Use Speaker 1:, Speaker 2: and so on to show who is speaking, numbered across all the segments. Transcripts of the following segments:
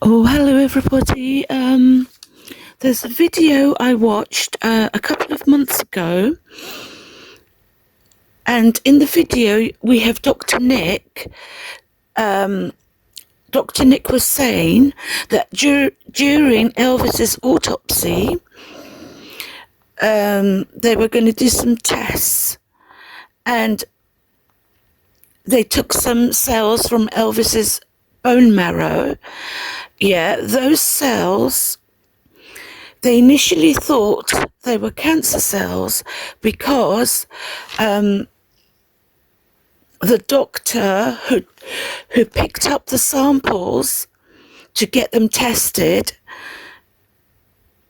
Speaker 1: Oh, hello everybody. There's a video I watched a couple of months ago, and in the video we have Dr. Nick. Dr. Nick was saying that during Elvis's autopsy, they were going to do some tests, and they took some cells from Elvis's bone marrow. Yeah, those cells, they initially thought they were cancer cells because the doctor who picked up the samples to get them tested,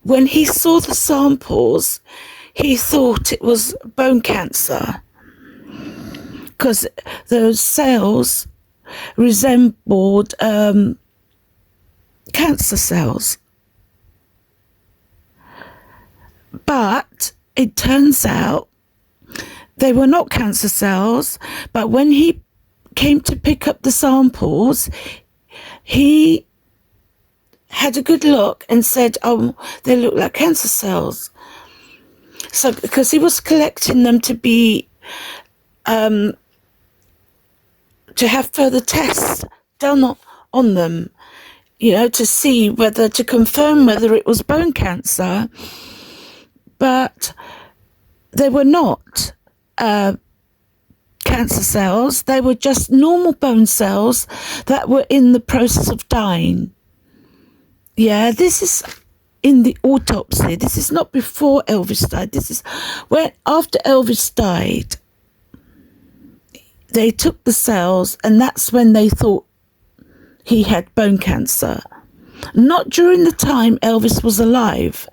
Speaker 1: when he saw the samples, he thought it was bone cancer because those cells resembled cancer cells. But it turns out they were not cancer cells, but when he came to pick up the samples, he had a good look and said, oh, they look like cancer cells. So because he was collecting them to be to have further tests done on them, to see to confirm whether it was bone cancer. But they were not cancer cells. They were just normal bone cells that were in the process of dying. Yeah, this is in the autopsy. This is not before Elvis died. This is when, after Elvis died, they took the cells, and that's when they thought he had bone cancer. Not during the time Elvis was alive.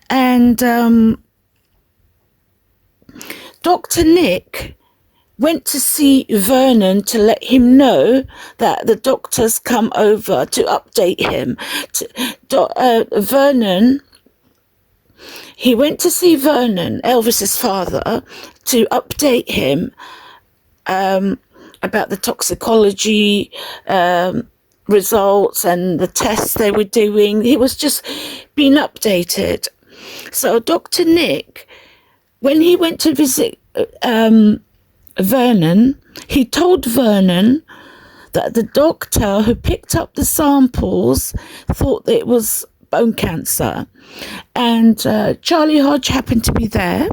Speaker 1: And Dr. Nick went to see Vernon to let him know that the doctors come over to update him. He went to see Vernon, Elvis's father, to update him about the toxicology results and the tests they were doing. He was just being updated. So Dr. Nick, when he went to visit Vernon, he told Vernon that the doctor who picked up the samples thought that it was bone cancer. And Charlie Hodge happened to be there.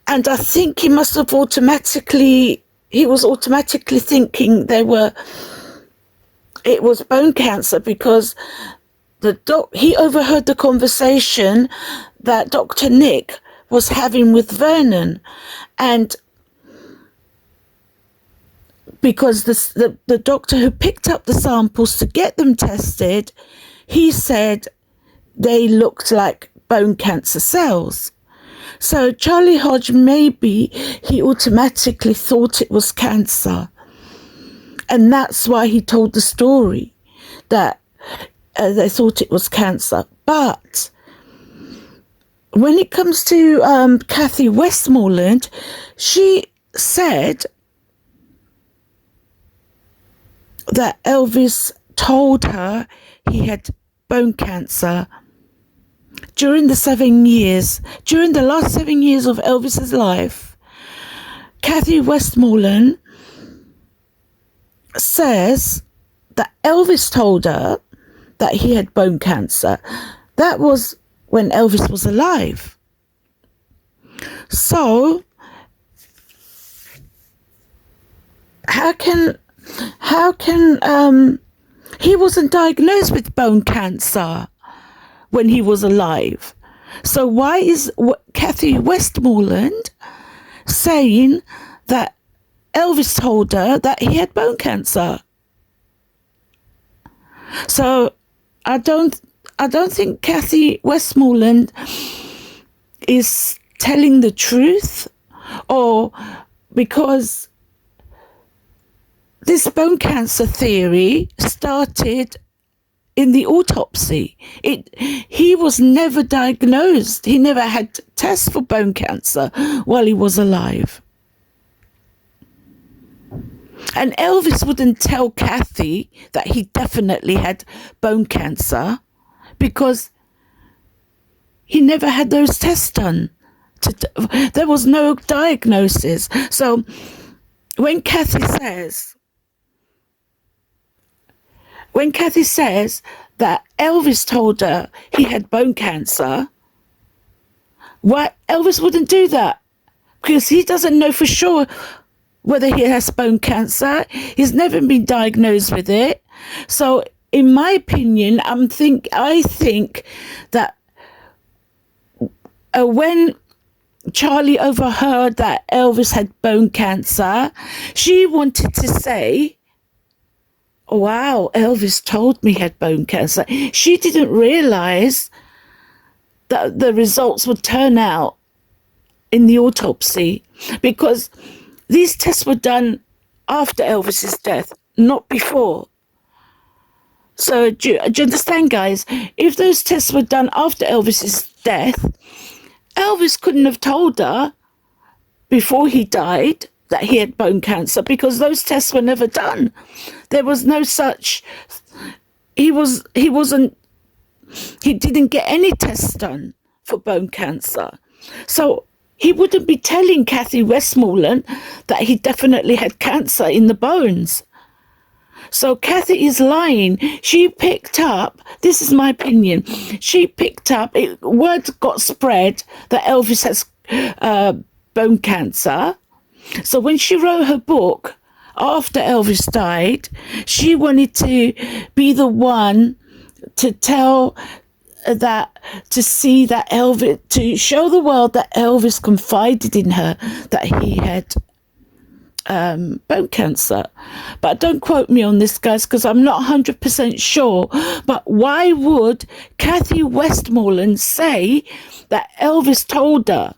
Speaker 1: And I think he was automatically thinking it was bone cancer because he overheard the conversation that Dr. Nick was having with Vernon, and because the doctor who picked up the samples to get them tested, he said they looked like bone cancer cells. So Charlie Hodge, maybe he automatically thought it was cancer, and that's why he told the story that they thought it was cancer. But when it comes to Kathy Westmoreland, she said that Elvis told her he had bone cancer during the last 7 years of Elvis's life. Kathy Westmoreland says that Elvis told her that he had bone cancer. That was when Elvis was alive. So how can he wasn't diagnosed with bone cancer when he was alive? So why is Kathy Westmoreland saying that Elvis told her that he had bone cancer? So I don't think Kathy Westmoreland is telling the truth, or because this bone cancer theory started in the autopsy. He was never diagnosed. He never had tests for bone cancer while he was alive. And Elvis wouldn't tell Kathy that he definitely had bone cancer because he never had those tests done. There was no diagnosis. So when Kathy says that Elvis told her he had bone cancer, why Elvis wouldn't do that? Because he doesn't know for sure whether he has bone cancer. He's never been diagnosed with it. So in my opinion, I think that when Charlie overheard that Elvis had bone cancer, she wanted to say, wow, Elvis told me he had bone cancer. She didn't realize that the results would turn out in the autopsy, because these tests were done after Elvis's death, not before. So do you understand, guys? If those tests were done after Elvis's death, Elvis couldn't have told her before he died that he had bone cancer, because those tests were never done. There was no such. He didn't get any tests done for bone cancer. So he wouldn't be telling Kathy Westmoreland that he definitely had cancer in the bones. So Kathy is lying. She picked up, this is my opinion, word got spread that Elvis has bone cancer. So when she wrote her book after Elvis died, she wanted to be the one to tell to see that Elvis, to show the world that Elvis confided in her that he had bone cancer. But don't quote me on this, guys, because I'm not 100% sure. But why would Kathy Westmoreland say that Elvis told her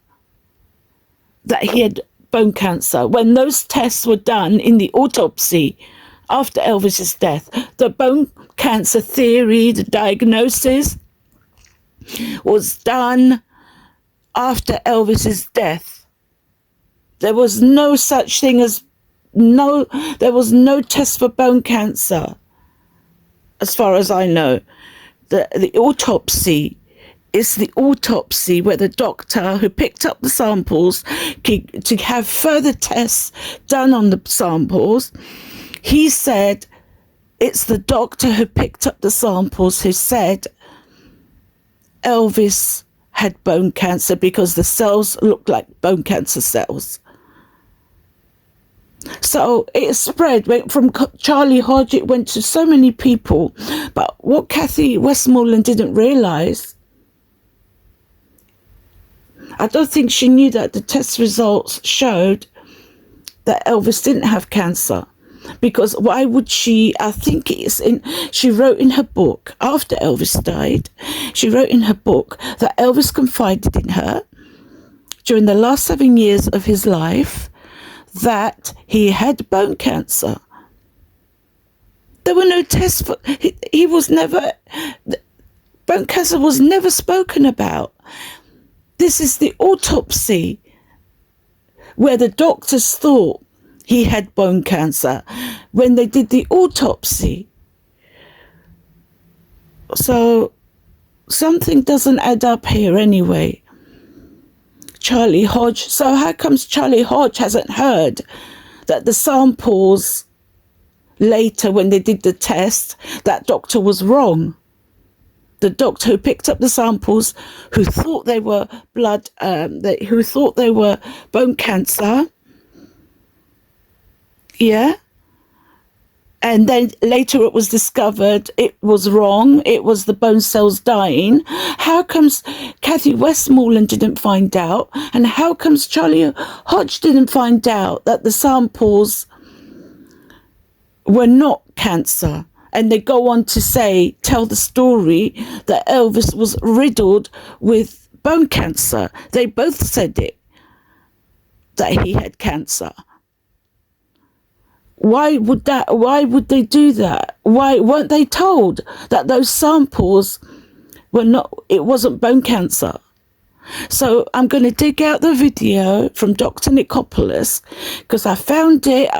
Speaker 1: that he had bone cancer when those tests were done in the autopsy after Elvis's death? The bone cancer theory, the diagnosis, was done after Elvis's death. There was no such thing as there was no test for bone cancer, as far as I know. The autopsy is the autopsy where the doctor who picked up the samples to have further tests done on the samples. He said it's the doctor who picked up the samples who said Elvis had bone cancer because the cells looked like bone cancer cells. So it spread, went from Charlie Hodge, it went to so many people. But what Kathy Westmoreland didn't realize, I don't think she knew that the test results showed that Elvis didn't have cancer. Because why would she? I think she wrote in her book, after Elvis died, she wrote in her book that Elvis confided in her during the last 7 years of his life that he had bone cancer. There were no tests for, he was never, bone cancer was never spoken about. This is the autopsy where the doctors thought he had bone cancer when they did the autopsy. So something doesn't add up here anyway. Charlie Hodge. So how comes Charlie Hodge hasn't heard that the samples later, when they did the test, that doctor was wrong? The doctor who picked up the samples, who thought they were who thought they were bone cancer. Yeah. And then later it was discovered it was wrong. It was the bone cells dying. How comes Kathy Westmoreland didn't find out? And how comes Charlie Hodge didn't find out that the samples were not cancer? And they go on to tell the story that Elvis was riddled with bone cancer. They both said it, that he had cancer. Why would they do that? Why weren't they told that those samples were not, it wasn't bone cancer? So I'm going to dig out the video from Dr. Nicopolis because I found it.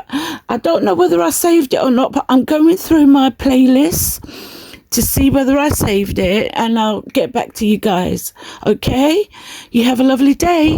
Speaker 1: I don't know whether I saved it or not, but I'm going through my playlist to see whether I saved it, and I'll get back to you guys. Okay? You have a lovely day.